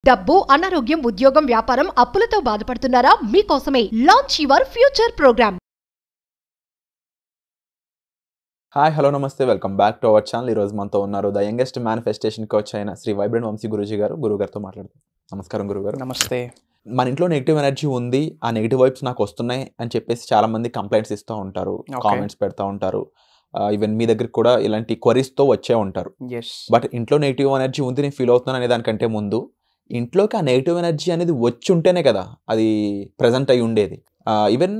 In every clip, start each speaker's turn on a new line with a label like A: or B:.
A: డబ్బు, అనారోగ్యం, ఉద్యోగం, వ్యాపారం, అప్పులతో బాధపడుతున్నారా? మీకోసమే launch your future program.
B: Hi, hello, నమస్తే, welcome back to our channel. ఈరోజు మనతో ఉన్నారు ద యంగెస్ట్ మేనిఫెస్టేషన్ కోచ్ అయిన శ్రీ వైబ్రెంట్ వంశీ గురూజీ గారు. గురుగారితో మాట్లాడుతాం. నమస్కారం గురుగారు.
C: నమస్తే.
B: మన ఇంట్లో నెగిటివ్ ఎనర్జీ ఉంది, ఆ నెగిటివ్ వైబ్స్ నాకు వస్తున్నాయి అని చెప్పేసి చాలా మంది కంప్లైంట్స్ ఇస్తూ ఉంటారు, కామెంట్స్ పెడతా ఉంటారు. ఈవెన్ మీ దగ్గరికి కూడా ఇలాంటి క్వరీస్తో వచ్చే ఉంటారు. బట్ ఇంట్లో నెగిటివ్ ఎనర్జీ ఉంది, నేను ఫీల్ అవుతున్నాను అనే దానికంటే ముందు ఇంట్లోకి ఆ నెగిటివ్ ఎనర్జీ అనేది వచ్చి ఉంటేనే కదా అది ప్రజెంట్ అయి ఉండేది. ఈవెన్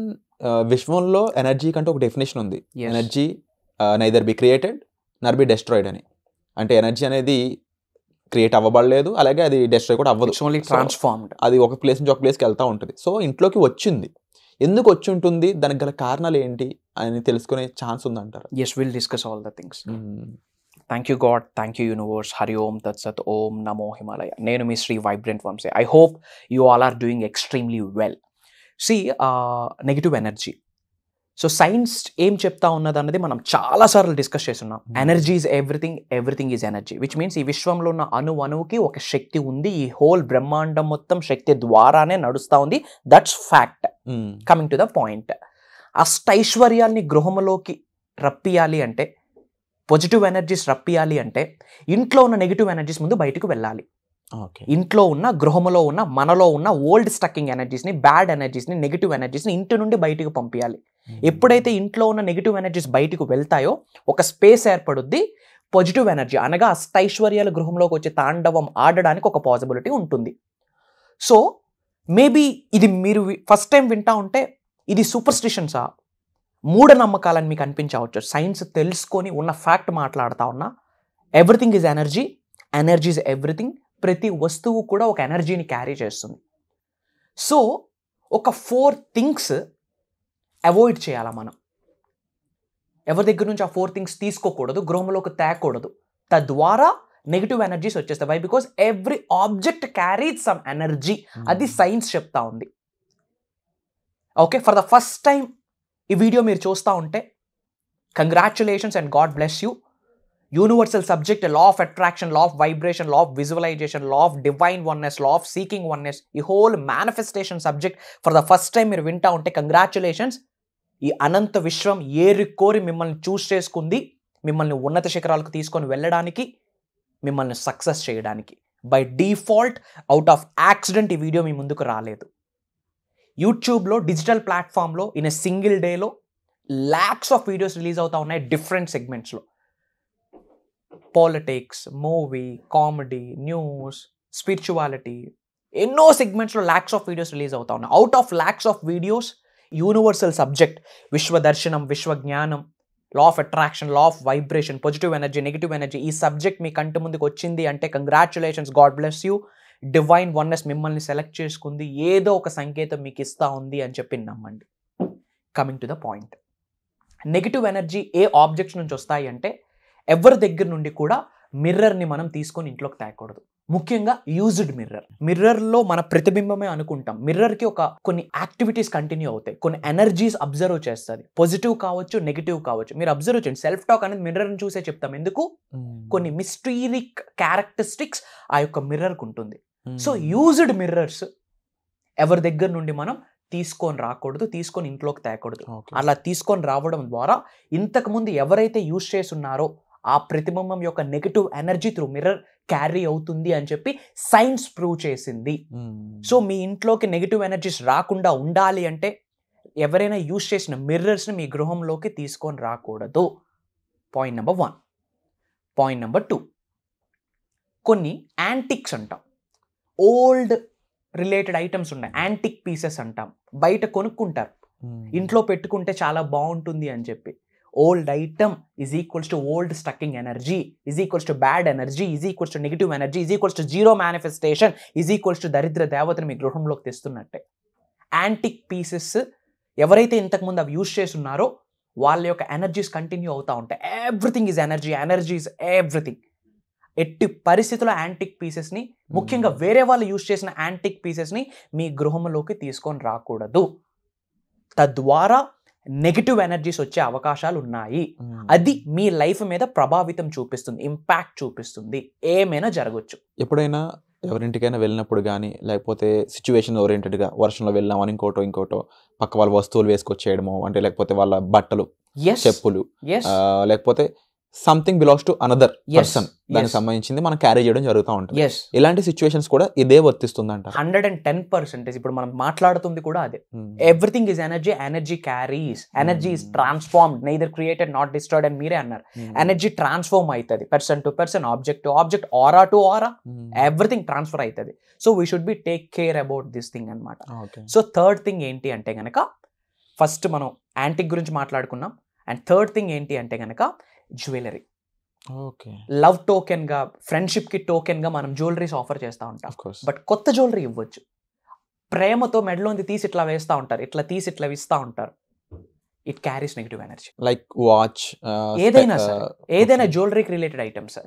B: విశ్వంలో ఎనర్జీ కంటే ఒక డెఫినేషన్ ఉంది. Energy neither be created nor be destroyed అని. అంటే ఎనర్జీ అనేది క్రియేట్ అవ్వబడలేదు, అలాగే అది డెస్ట్రాయ్ కూడా అవ్వదు.
C: ట్రాన్స్ఫార్మ్డ్.
B: అది ఒక ప్లేస్ నుంచి ఒక ప్లేస్కి వెళ్తూ ఉంటుంది. సో ఇంట్లోకి వచ్చింది, ఎందుకు వచ్చి ఉంటుంది, దానికి గల కారణాలు ఏంటి అని తెలుసుకునే ఛాన్స్ ఉందంటారు?
C: Yes, we'll discuss all the things. Thank you God, thank you universe. Hari Om Tat Sat, Om Namo Himalaya. Nenu mi Sri Vibrant Vamsi. I hope you all are doing extremely well. See, negative energy. So science ఏం చెప్తా ఉన్నది అన్నది మనం చాలాసార్లు discuss చేస్తున్నాం. Energy is everything, everything is energy, which means ఈ విశ్వంలో ఉన్న అణువుకి ఒక శక్తి ఉంది. ఈ హోల్ బ్రహ్మాండం మొత్తం శక్తి ద్వారానే నడుస్తూ ఉంది. That's fact. Coming to the point, అష్టైశ్వర్యాల్ని గృహంలోకి రప్పియాలి అంటే, పాజిటివ్ ఎనర్జీస్ రప్పియాలి అంటే ఇంట్లో ఉన్న నెగిటివ్ ఎనర్జీస్ ముందు బయటకు వెళ్ళాలి. ఇంట్లో ఉన్న, గృహంలో ఉన్న, మనలో ఉన్న ఓల్డ్ స్టక్కింగ్ ఎనర్జీస్ని, బ్యాడ్ ఎనర్జీస్ని, నెగిటివ్ ఎనర్జీస్ని ఇంటి నుండి బయటకు పంపించాలి. ఎప్పుడైతే ఇంట్లో ఉన్న నెగిటివ్ ఎనర్జీస్ బయటకు వెళ్తాయో ఒక స్పేస్ ఏర్పడుద్ది. పాజిటివ్ ఎనర్జీ అనగా అష్టైశ్వర్యాలు గృహంలోకి వచ్చి తాండవం ఆడడానికి ఒక పాసిబిలిటీ ఉంటుంది. సో మేబీ ఇది మీరు ఫస్ట్ టైం వింటా ఉంటే ఇది సూపర్స్టిషన్సా, మూఢనమ్మకాలని మీకు అనిపించవచ్చు. సైన్స్ తెలుసుకొని ఉన్న ఫ్యాక్ట్ మాట్లాడుతూ ఉన్నా. Everything is energy, energy is everything. ప్రతి వస్తువు కూడా ఒక ఎనర్జీని క్యారీ చేస్తుంది. సో ఒక 4 థింగ్స్ అవాయిడ్ చేయాలా మనం. ఎవరి దగ్గర నుంచి ఆ 4 థింగ్స్ తీసుకోకూడదు, గృహంలోకి తేకూడదు. తద్వారా నెగిటివ్ ఎనర్జీస్ వచ్చేస్తాయి. Why? Because every object carried some energy. అది సైన్స్ చెప్తా ఉంది. Okay, for the first time ఈ వీడియో మీరు చూస్తూ ఉంటే congratulations and God bless you. Universal subject, law of attraction, law of vibration, law of visualisation, law of divine oneness, law of seeking oneness, ఈ whole manifestation subject for the first time మీరు వింటా ఉంటే congratulations. ఈ అనంత విశ్వం ఏరికోరి మిమ్మల్ని చూస్ చేసుకుంది, మిమ్మల్ని ఉన్నత శిఖరాలకు తీసుకొని వెళ్ళడానికి, మిమ్మల్ని సక్సెస్ చేయడానికి. By default, out of accident ఈ వీడియో మీ ముందుకు రాలేదు. యూట్యూబ్లో, డిజిటల్ ప్లాట్ఫామ్లో ఇన్ ఎ సింగిల్ డేలో ల్యాక్స్ ఆఫ్ వీడియోస్ రిలీజ్ అవుతా ఉన్నాయి డిఫరెంట్ సెగ్మెంట్స్లో. Politics, movie, comedy, news, spirituality, ఎన్నో సెగ్మెంట్స్లో ల్యాక్స్ ఆఫ్ వీడియోస్ రిలీజ్ అవుతా ఉన్నాయి. Out of lakhs of videos universal subject, విశ్వదర్శనం, విశ్వజ్ఞానం, law of attraction, law of vibration, positive energy, negative energy, ఈ సబ్జెక్ట్ మీ కంటి ముందుకు వచ్చింది అంటే congratulations, God bless you. Divine oneness మిమ్మల్ని సెలెక్ట్ చేసుకుంది, ఏదో ఒక సంకేతం మీకు ఇస్తూ ఉంది అని చెప్పి నమ్మండి. Coming to the point, negative energy A objects నుంచి వస్తాయి అంటే ఎవరి దగ్గర నుండి కూడా మిర్రర్ని మనం తీసుకొని ఇంట్లోకి తేకూడదు. ముఖ్యంగా యూజ్డ్ మిర్రర్. మిర్రర్లో మన ప్రతిబింబమే అనుకుంటాం. మిర్రర్కి కొన్ని యాక్టివిటీస్ కంటిన్యూ అవుతాయి, కొన్ని ఎనర్జీస్ అబ్జర్వ్ చేస్తుంది. పాజిటివ్ కావచ్చు, నెగిటివ్ కావచ్చు. మీరు అబ్జర్వ్ చేయండి, సెల్ఫ్ టాక్ అనేది మిర్రర్ని చూసే చెప్తాం. ఎందుకు? కొన్ని మిస్టీరిక్ క్యారెక్టరిస్టిక్స్ ఆ యొక్క మిర్రర్కి ఉంటుంది. సో యూజ్డ్ మిర్రర్స్ ఎవరి దగ్గర నుండి మనం తీసుకొని రాకూడదు, తీసుకొని ఇంట్లోకి తేకూడదు. అలా తీసుకొని రావడం ద్వారా ఇంతకుముందు ఎవరైతే యూజ్ చేస్తున్నారో ఆ ప్రతిబింబం యొక్క negative energy through mirror carry అవుతుంది అని చెప్పి సైన్స్ ప్రూవ్ చేసింది. సో మీ ఇంట్లోకి నెగిటివ్ ఎనర్జీస్ రాకుండా ఉండాలి అంటే ఎవరైనా యూజ్ చేసిన మిర్రర్స్ని మీ గృహంలోకి తీసుకొని రాకూడదు. Point number 1. పాయింట్ నెంబర్ 2, కొన్ని యాంటిక్స్ అంటాం, ఓల్డ్ రిలేటెడ్ ఐటమ్స్ ఉన్నాయి, యాంటిక్ పీసెస్ అంటాం. బయట కొనుక్కుంటారు, ఇంట్లో పెట్టుకుంటే చాలా బాగుంటుంది అని చెప్పి. Old item is equals to old stucking energy, is equals to bad energy, is equals to negative energy, is equals to zero manifestation, is equals to దరిద్ర దేవతను మీ గృహంలోకి తెస్తున్నట్టే. యాంటిక్ పీసెస్ ఎవరైతే ఇంతకుముందు అవి యూజ్ చేస్తున్నారో వాళ్ళ యొక్క ఎనర్జీస్ కంటిన్యూ అవుతూ ఉంటాయి. Everything is energy, energy is everything. ఎట్టి పరిస్థితుల్లో యాంటిక్ పీసెస్ని, ముఖ్యంగా వేరే వాళ్ళు యూజ్ చేసిన యాంటిక్ పీసెస్ని మీ గృహంలోకి తీసుకొని రాకూడదు. తద్వారా నెగిటివ్ ఎనర్జీస్ వచ్చే అవకాశాలు ఉన్నాయి. అది మీ లైఫ్ మీద ప్రభావితం చూపిస్తుంది, ఇంపాక్ట్ చూపిస్తుంది, ఏమైనా జరగవచ్చు.
B: ఎప్పుడైనా ఎవరింటికైనా వెళ్ళినప్పుడు కానీ, లేకపోతే సిచ్యువేషన్ ఓరియంటెడ్గా వర్షంలో వెళ్ళామని ఇంకోటో పక్క వాళ్ళ వస్తువులు వేసుకొచ్చేయడము, అంటే లేకపోతే వాళ్ళ బట్టలు, చెప్పులు, లేకపోతే something belongs to another person, దానికి సంబంధించింది మనం క్యారీ చేయడం జరుగుతూ ఉంటుంది. ఇలాంటి సిచ్యువేషన్స్ కూడా ఇదే వర్తిస్తుందంట.
C: 110%. ఇప్పుడు మనం మాట్లాడుతుంది కూడా అదే. Everything is energy, energy carries, energy is transformed, neither created not destroyed అని మీరే అన్నారు. ఎనర్జీ ట్రాన్స్ఫార్మ్ అవుతుంది, person to person, object to object, aura to aura, everything transfer అవుతుంది. So we should be take care about this thing అనమాట. So third thing ఏంటి అంటే కనుక, first మనం యాంటిక్ గురించి మాట్లాడుకున్నాం, అండ్ థర్డ్ థింగ్ ఏంటి అంటే కనుక జ్యువెలరీ. లవ్ టోకెన్ గా, ఫ్రెండ్షిప్ కి టోకెన్ గా మనం జ్యువెలరీస్ ఆఫర్ చేస్తూ ఉంటాం. బట్ కొత్త జ్యువెలరీ ఇవ్వచ్చు. ప్రేమతో మెడలోంది తీసి ఇట్లా వేస్తూ ఉంటారు, ఇట్లా తీసి ఇట్లా ఇస్తూ ఉంటారు. It carries negative energy.
B: Like watch,
C: ఏదైనా సార్, ఏదైనా జ్యువెలరీకి రిలేటెడ్ ఐటమ్స్,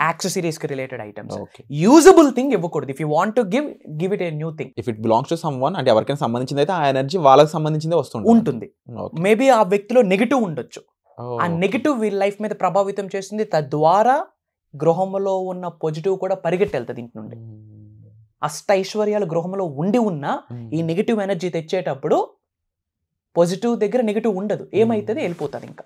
C: యాక్సెసరీస్ కి రిలేటెడ్ ఐటమ్స్, యూజబుల్ థింగ్ ఇవ్వకూడదు. If you want to give it a new thing.
B: If it belongs to someone, అంటే ఎవరికైనా సంబంధించింది అయితే ఆ ఎనర్జీ వాళ్ళకి సంబంధించిందే ఉంటుంది.
C: మేబీ ఆ వ్యక్తిలో నెగిటివ్ ఉండొచ్చు, ఆ నెగిటివ్ వీళ్ళ లైఫ్ మీద ప్రభావితం చేస్తుంది, తద్వారా గృహంలో ఉన్న పాజిటివ్ కూడా పరిగెట్టి వెళ్తుంది ఇంటి నుండి. అష్టైశ్వర్యాలు గృహంలో ఉండి ఉన్నా ఈ నెగిటివ్ ఎనర్జీ తెచ్చేటప్పుడు పాజిటివ్ దగ్గర నెగిటివ్ ఉండదు, ఏమైతుంది, వెళ్ళిపోతుంది ఇంకా.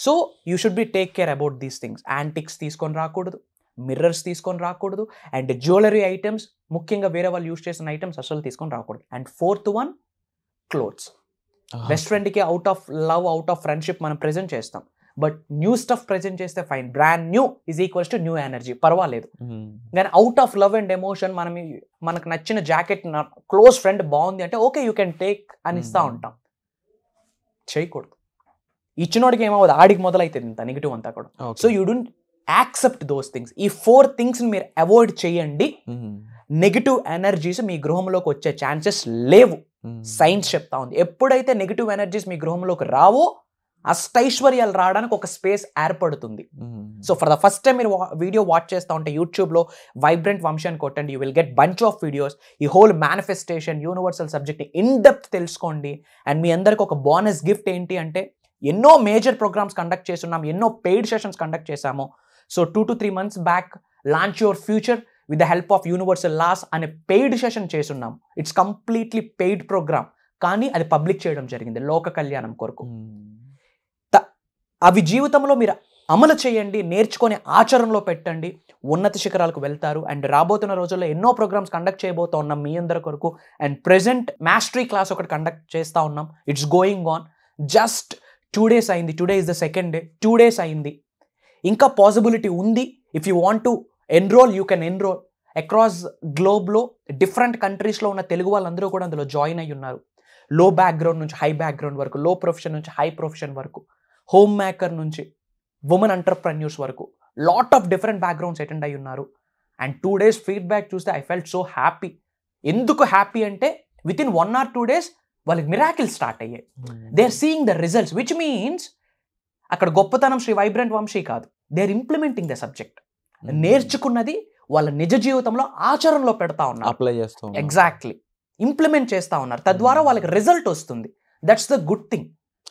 C: So you should be take care about these things. Antiques తీసుకొని రాకూడదు, మిర్రర్స్ తీసుకొని రాకూడదు, అండ్ జ్యువెలరీ ఐటమ్స్, ముఖ్యంగా వేరే వాళ్ళు యూజ్ చేసిన ఐటమ్స్ అసలు తీసుకొని రాకూడదు. And fourth one, clothes. Best ఫ్రెండ్కి out of love, out of friendship మనం ప్రెజెంట్ చేస్తాం, బట్ న్యూ స్టఫ్ ప్రెజెంట్ చేస్తే fine. Brand new is equals to new energy, పర్వాలేదు. కానీ out of love and emotion మనకు నచ్చిన జాకెట్ నా క్లోజ్ ఫ్రెండ్ బాగుంది అంటే ఓకే యూ కెన్ టేక్ అని ఇస్తూ ఉంటాం. చేయకూడదు. ఇచ్చినోడికి ఏమవుతుంది, ఆడికి మొదలైతుంది ఇంత నెగిటివ్ అంతా కూడా. So you don't accept those things. ఈ 4 things మీరు అవాయిడ్ చేయండి. నెగిటివ్ ఎనర్జీస్ మీ గృహంలోకి వచ్చే ఛాన్సెస్ లేవు. సైన్స్ చెప్తా ఉంది. ఎప్పుడైతే నెగిటివ్ ఎనర్జీస్ మీ గృహంలోకి రావో అష్టైశ్వర్యాలు రావడానికి ఒక స్పేస్ ఏర్పడుతుంది. So for the first time మీరు వీడియో వాచ్ చేస్తూ ఉంటే యూట్యూబ్లో వైబ్రెంట్ వంశీ అని కొట్టండి, you will get bunch of videos. ఈ హోల్ మేనిఫెస్టేషన్ యూనివర్సల్ సబ్జెక్ట్ని ఇన్ డెప్త్ తెలుసుకోండి. అండ్ మీ అందరికి ఒక బోనస్ గిఫ్ట్ ఏంటి అంటే, ఎన్నో మేజర్ ప్రోగ్రామ్స్ కండక్ట్ చేస్తున్నాం, ఎన్నో పెయిడ్ సెషన్స్ కండక్ట్ చేశాము. So 2 to 3 months back launch your future with the help of universal laws అనే పెయిడ్ సెషన్ చేస్తున్నాం. ఇట్స్ కంప్లీట్లీ పెయిడ్ ప్రోగ్రామ్, కానీ అది పబ్లిక్ చేయడం జరిగింది లోక కళ్యాణం కొరకు. అవి జీవితంలో మీరు అమలు చేయండి, నేర్చుకొని ఆచరణలో పెట్టండి, ఉన్నత శిఖరాలకు వెళ్తారు. అండ్ రాబోతున్న రోజుల్లో ఎన్నో ప్రోగ్రామ్స్ కండక్ట్ చేయబోతూ ఉన్నాం మీ అందరి కొరకు. అండ్ ప్రెజెంట్ మాస్టరీ క్లాస్ ఒకటి కండక్ట్ చేస్తూ ఉన్నాం. It's going on. Just 2 days అయింది. Today is the 2nd day. 2 days అయింది. ఇంకా పాసిబిలిటీ ఉంది. If you want to enrol you can enrol. Across గ్లోబ్లో డిఫరెంట్ కంట్రీస్లో ఉన్న తెలుగు వాళ్ళందరూ కూడా అందులో జాయిన్ అయ్యి ఉన్నారు. లో బ్యాక్గ్రౌండ్ నుంచి హై బ్యాక్గ్రౌండ్ వరకు, లో ప్రొఫెషన్ నుంచి హై ప్రొఫెషన్ వరకు, హోమ్ మేకర్ నుంచి ఉమెన్ ఎంటర్ప్రెన్యూర్స్ వరకు lot of different backgrounds attend అయ్యి ఉన్నారు. అండ్ 2 days ఫీడ్బ్యాక్ చూస్తే ఐ ఫెల్ట్ సో హ్యాపీ. ఎందుకు హ్యాపీ అంటే విత్ ఇన్ 1 or 2 days వాళ్ళకి మిరాకిల్ స్టార్ట్ అయ్యాయి. They are seeing the results, which means అక్కడ గొప్పతనం శ్రీ వైబ్రెంట్ వంశీ కాదు, they are implementing the subject. నేర్చుకున్నది వాళ్ళ నిజ జీవితంలో ఆచరణలో పెడతా ఉన్నారు,
B: అప్లై చేస్తూ ఉన్నారు.
C: ఎగ్జాక్ట్లీ ఇంప్లిమెంట్ చేస్తూ ఉన్నారు. తద్వారా వాళ్ళకి రిజల్ట్ వస్తుంది. That's the good thing.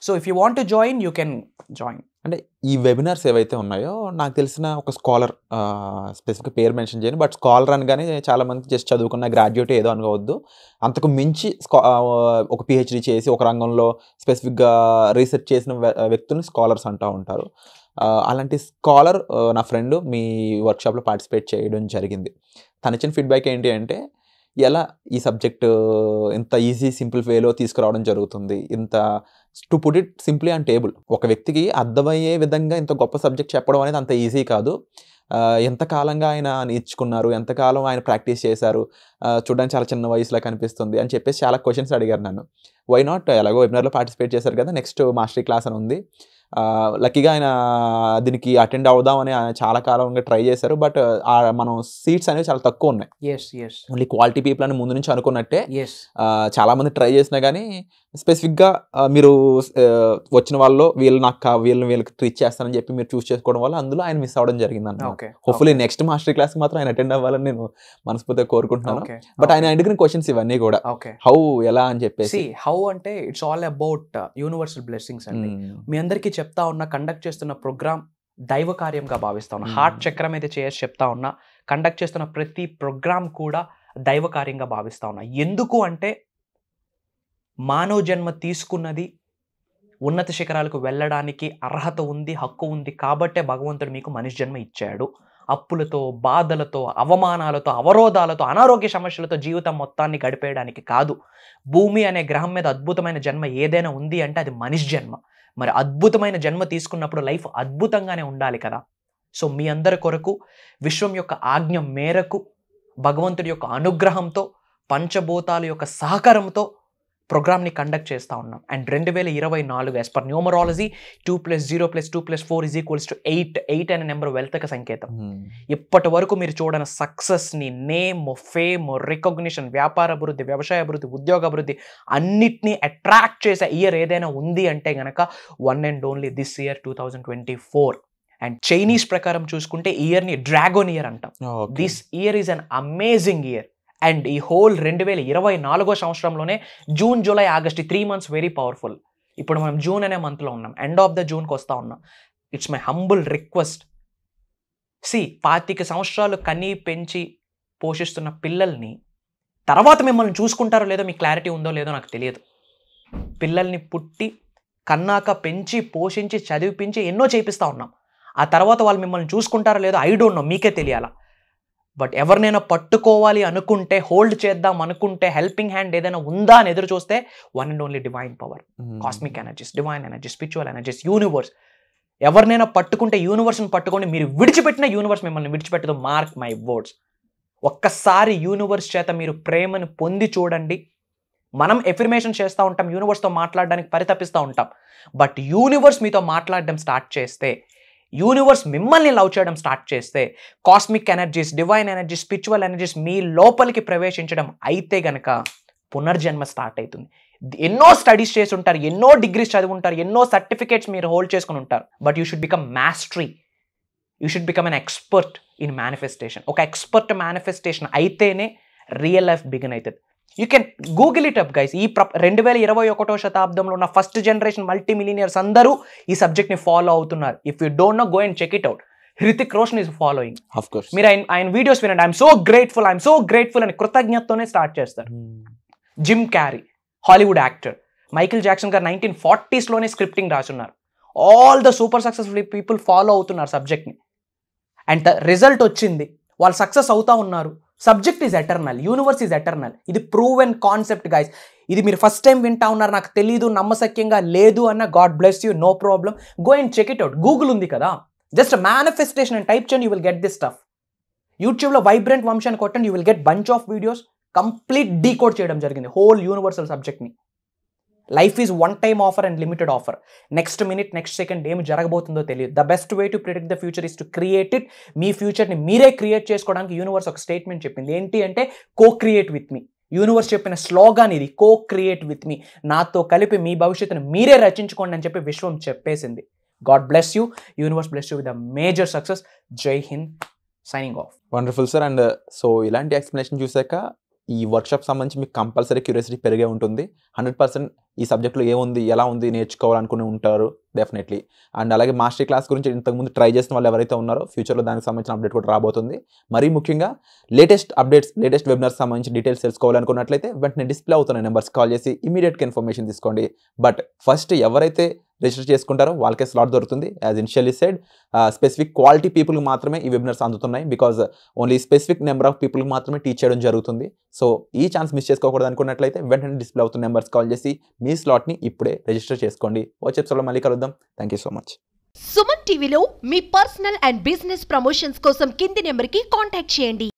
C: So if you want to join you can join.
B: అంటే ఈ వెబినార్స్ ఏవైతే ఉన్నాయో, నాకు తెలిసిన ఒక స్కాలర్, స్పెసిఫిక్ పేరు మెన్షన్ చేయను, బట్ స్కాలర్ అనగానే చాలామంది జస్ట్ చదువుకున్న గ్రాడ్యుయేట్ ఏదో అనుకోవద్దు. అంతకు మించి ఒక పిహెచ్డి చేసి ఒక రంగంలో స్పెసిఫిక్గా రీసెర్చ్ చేసిన వ్యక్తులను స్కాలర్స్ అంటూ ఉంటారు. అలాంటి స్కాలర్ నా ఫ్రెండ్ మీ వర్క్షాప్లో పార్టిసిపేట్ చేయడం జరిగింది. తను ఇచ్చిన ఫీడ్బ్యాక్ ఏంటి అంటే, ఎలా ఈ సబ్జెక్ట్ ఇంత ఈజీ సింపుల్ వేలో తీసుకురావడం జరుగుతుంది, ఇంత to put it simply on table. ఒక వ్యక్తికి అర్థమయ్యే విధంగా ఇంత గొప్ప సబ్జెక్ట్ చెప్పడం అనేది అంత ఈజీ కాదు. ఎంతకాలంగా ఆయన నేర్చుకున్నారు, ఎంతకాలం ఆయన ప్రాక్టీస్ చేశారు, చూడడానికి చాలా చిన్న వయసులో కనిపిస్తుంది అని చెప్పేసి చాలా క్వశ్చన్స్ అడిగారు నన్ను. వై నాట్, ఎలాగో వెబినార్లో పార్టిసిపేట్ చేశారు కదా, నెక్స్ట్ మాస్టరీ క్లాస్ అని ఉంది. లక్కీగా ఆయన దీనికి అటెండ్ అవుదామని చాలా కాలంగా ట్రై చేశారు. బట్ మనం సీట్స్ అనేవి చాలా తక్కువ ఉన్నాయి. ఓన్లీ క్వాలిటీ పీపుల్ అని ముందు నుంచి అనుకున్నట్టే చాలా మంది ట్రై చేసినా కానీ స్పెసిఫిక్గా మీరు వచ్చిన వాళ్ళు వీళ్ళకి ట్రీట్ చేస్తానని చెప్పి మీరు చూస్ చేసుకోవడం వల్ల అందులో ఆయన మిస్ అవ్వడం జరిగింది అన్నమాట. హోప్ఫుల్లీ నెక్స్ట్ మాస్టర్ క్లాస్ మాత్రం ఆయన అటెండ్ అవ్వాలని నేను మనస్ఫూర్తిగా కోరుకుంటున్నాను. బట్ ఆయన అడిగిన క్వశ్చన్స్ ఇవన్నీ కూడా హౌ, ఎలా అని చెప్పేసి.
C: హౌ అంటే it's all about universal blessings అండి. మీ అందరికీ చెప్తా ఉన్నా, కండక్ట్ చేస్తున్న ప్రోగ్రామ్ దైవ కార్యంగా భావిస్తా ఉన్నా. హార్ట్ చక్రం అయితే చేసి చెప్తా ఉన్నా, కండక్ట్ చేస్తున్న ప్రతి ప్రోగ్రామ్ కూడా దైవ కార్యంగా భావిస్తూ ఉన్నా. ఎందుకు అంటే మానవ జన్మ తీసుకున్నది ఉన్నత శిఖరాలకు వెళ్ళడానికి అర్హత ఉంది, హక్కు ఉంది కాబట్టే భగవంతుడు మీకు మనిషి జన్మ ఇచ్చాడు. అప్పులతో, బాధలతో, అవమానాలతో, అవరోధాలతో, అనారోగ్య సమస్యలతో జీవితం మొత్తాన్ని గడిపేయడానికి కాదు. భూమి అనే గ్రహం మీద అద్భుతమైన జన్మ ఏదైనా ఉంది అంటే అది మనిషి జన్మ. మరి అద్భుతమైన జన్మ తీసుకున్నప్పుడు లైఫ్ అద్భుతంగానే ఉండాలి కదా. సో మీ అందరి కొరకు విశ్వం యొక్క ఆజ్ఞ మేరకు భగవంతుడి యొక్క అనుగ్రహంతో పంచభూతాల యొక్క సహకారంతో ప్రోగ్రామ్ని కండక్ట్ చేస్తూ ఉన్నాం. And 2024 as per numerology 2 + 0 + 2 + 4 = 8. 8 అనే నెంబర్ వెల్త్క సంకేతం. ఇప్పటి వరకు మీరు చూడని సక్సెస్ని, నేమ్, ఫేమ్, రికగ్నిషన్, వ్యాపార అభివృద్ధి, వ్యవసాయ అభివృద్ధి, ఉద్యోగ అభివృద్ధి అన్నిటినీ అట్రాక్ట్ చేసే ఇయర్ ఏదైనా ఉంది అంటే గనక one and only this year 2024. And Chinese ప్రకారం చూసుకుంటే ఇయర్ని డ్రాగన్ ఇయర్ అంటాం. This year is an amazing year. And ఈ హోల్ 2024 సంవత్సరంలోనే June, July, August 3 months very powerful. ఇప్పుడు మనం జూన్ అనే మంత్లో ఉన్నాం, ఎండ్ ఆఫ్ ద జూన్కి వస్తూ ఉన్నాం. It's my humble request. 25 సంవత్సరాలు కనీ పెంచి పోషిస్తున్న పిల్లల్ని తర్వాత మిమ్మల్ని చూసుకుంటారో లేదో మీకు క్లారిటీ ఉందో లేదో నాకు తెలియదు. పిల్లల్ని పుట్టి కన్నాక పెంచి పోషించి చదివిపించి ఎన్నో చేపిస్తూ ఉన్నాం. ఆ తర్వాత వాళ్ళు మిమ్మల్ని చూసుకుంటారో లేదో ఐ డోంట్ నో, మీకే తెలియాలా. బట్ ఎవరినైనా పట్టుకోవాలి అనుకుంటే, హోల్డ్ చేద్దాం అనుకుంటే, హెల్పింగ్ హ్యాండ్ ఏదైనా ఉందా అని ఎదురు చూస్తే one and only divine power, cosmic energies, divine energies, spiritual energies, universe. ఎవరినైనా పట్టుకుంటే యూనివర్స్ని పట్టుకోండి. మీరు విడిచిపెట్టిన యూనివర్స్ మిమ్మల్ని విడిచిపెట్టదు. Mark my words. ఒక్కసారి యూనివర్స్ చేత మీరు ప్రేమను పొంది చూడండి. మనం ఎఫర్మేషన్ చేస్తూ ఉంటాం, యూనివర్స్తో మాట్లాడడానికి పరితపిస్తూ ఉంటాం. బట్ యూనివర్స్ మీతో మాట్లాడడం స్టార్ట్ చేస్తే, యూనివర్స్ మిమ్మల్ని లవ్ చేయడం స్టార్ట్ చేస్తే, cosmic energies, divine energies, spiritual energies మీ లోపలికి ప్రవేశించడం అయితే గనక పునర్జన్మ స్టార్ట్ అవుతుంది. ఎన్నో స్టడీస్ చేసి ఉంటారు, ఎన్నో డిగ్రీస్ చదివి ఉంటారు, ఎన్నో సర్టిఫికేట్స్ మీరు హోల్డ్ చేసుకుని ఉంటారు. But you should become mastery, you should become an expert in manifestation. ఒక ఎక్స్పర్ట్ మేనిఫెస్టేషన్ అయితేనే రియల్ లైఫ్ బిగిన్ అవుతుంది. You can Google it up guys. ఈ 2021వ శతాబ్దంలో ఉన్న ఫస్ట్ జనరేషన్ మల్టీ మిలియనియర్స్ అందరూ ఈ సబ్జెక్ట్ని ఫాలో అవుతున్నారు. If you don't know, go and check it out. Hrithik Roshan is following. మీరు ఆయన వీడియోస్ వినండి. ఐఎమ్ సో గ్రేట్ఫుల్ అని కృతజ్ఞతతోనే స్టార్ట్ చేస్తారు. Jim Carrey, Hollywood actor. Michael Jackson గారు 1940s స్క్రిప్టింగ్ రాసున్నారు. All the super successful people follow అవుతున్నారు సబ్జెక్ట్ని. అండ్ రిజల్ట్ వచ్చింది, వాళ్ళు సక్సెస్ అవుతా ఉన్నారు. Subject is eternal, universe is eternal. ఇది ప్రూవెన్ కాన్సెప్ట్ గైస్. ఇది మీరు ఫస్ట్ టైం వింటా ఉన్నారు, నాకు తెలీదు, నమ్మశక్యంగా లేదు అన్న, god bless you, no problem. Go and check it out. Google ఉంది కదా, జస్ట్ మేనిఫెస్టేషన్ అని టైప్ చేయండి, you will get this stuff. యూట్యూబ్లో వైబ్రెంట్ వంశీ అని కొట్టండి, you will get bunch of videos. Complete decode చేయడం జరిగింది హోల్ యూనివర్సల్ సబ్జెక్ట్ని. Life is one time offer and limited offer. Next minute, next second ఏమి జరగబోతుందో తెలియదు. The best way to predict the future is to create it. మీ ఫ్యూచర్ని మీరే create చేసుకోవడానికి universe ఒక statement చెప్పింది. ఏంటి అంటే, కో క్రియేట్ విత్ మీ. యూనివర్స్ చెప్పిన స్లోగాన్ ఇది, కో క్రియేట్ విత్ మీ. నాతో కలిపి మీ భవిష్యత్తును మీరే రచించుకోండి అని చెప్పి విశ్వం చెప్పేసింది. God bless you, universe bless you with a major success. జై Hind, signing off.
B: Wonderful sir. And so ఇలాంటి ఎక్స్ప్లెనేషన్ చూసాక ఈ వర్క్షాప్ సంబంధించి మీకు కంపల్సరీ క్యూరియాసిటీ పెరిగే ఉంటుంది. 100% ఈ సబ్జెక్ట్లో ఏముంది, ఎలా ఉంది నేర్చుకోవాలనుకుని ఉంటారు డెఫినెట్లీ. అండ్ అలాగే మాస్టర్ క్లాస్ గురించి ఇంతకుముందు ట్రై చేసిన వాళ్ళు ఎవరైతే ఉన్నారో ఫ్యూచర్లో దానికి సంబంధించిన అప్డేట్ కూడా రాబోతుంది. మరీ ముఖ్యంగా లేటెస్ట్ అప్డేట్స్, లేటెస్ట్ వెబినార్స్ సంబంధించి డీటెయిల్స్ తెలుసుకోవాలనుకున్నట్లయితే వెంటనే డిస్ప్లే అవుతున్న నెంబర్స్ కాల్ చేసి ఇమీడియట్గా ఇన్ఫర్మేషన్ తీసుకోండి. బట్ ఫస్ట్ ఎవరైతే రిజిస్టర్ చేసుకుంటారో వాళ్ళకే స్లాట్ దొరుకుతుంది. As initially said, specific quality పీపుల్కి మాత్రమే ఈ వెబినార్స్ అందుతున్నాయి. Because only specific number of పీపుల్కి మాత్రమే టీచ్ చేయడం జరుగుతుంది. సో ఈ ఛాన్స్ మిస్ చేసుకోకూడదు అనుకున్నట్లయితే వెంటనే డిస్ప్లే అవుతున్న నెంబర్స్ కాల్ చేసి మీ స్లాట్ని ఇప్పుడే రిజిస్టర్ చేసుకోండి. వచ్చే ఎపిసోడ్లో మళ్ళీ కలుద్దాం. Thank you so much.
A: Suman టీవీలో మీ పర్సనల్ అండ్ బిజినెస్ ప్రమోషన్స్ కోసం కింది నెంబర్కి కాంటాక్ట్ చేయండి.